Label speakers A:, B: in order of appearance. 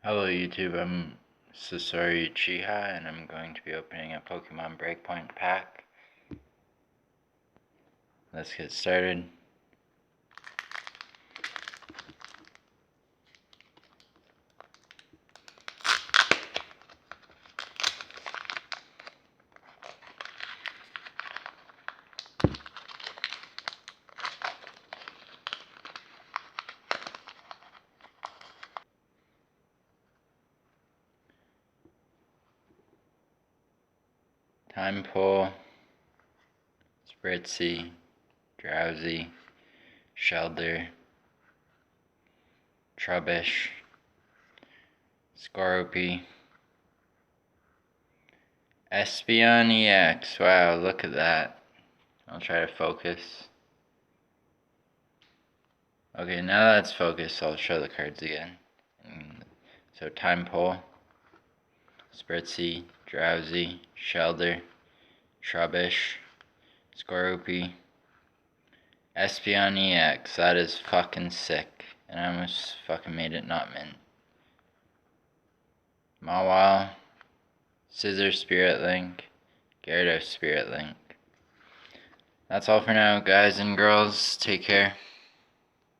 A: Hello YouTube, I'm SASORI UCHIHA and I'm going to be opening a Pokemon Breakpoint pack. Let's get started. Time Pull, Spritzy, Drowsy, Shelter, Trubbish, Skorupi, Espeon EX. Wow, look at that. I'll try to focus. Okay, now that it's focused, I'll show the cards again. So Time Pull, Spritzy, Drowsy, Shelter, Trubbish, Skorupi, Espeon EX. That is fucking sick. And I almost fucking made it not mint. Mawile, Scissor Spirit Link, Gyarados Spirit Link. That's all for now, guys and girls. Take care.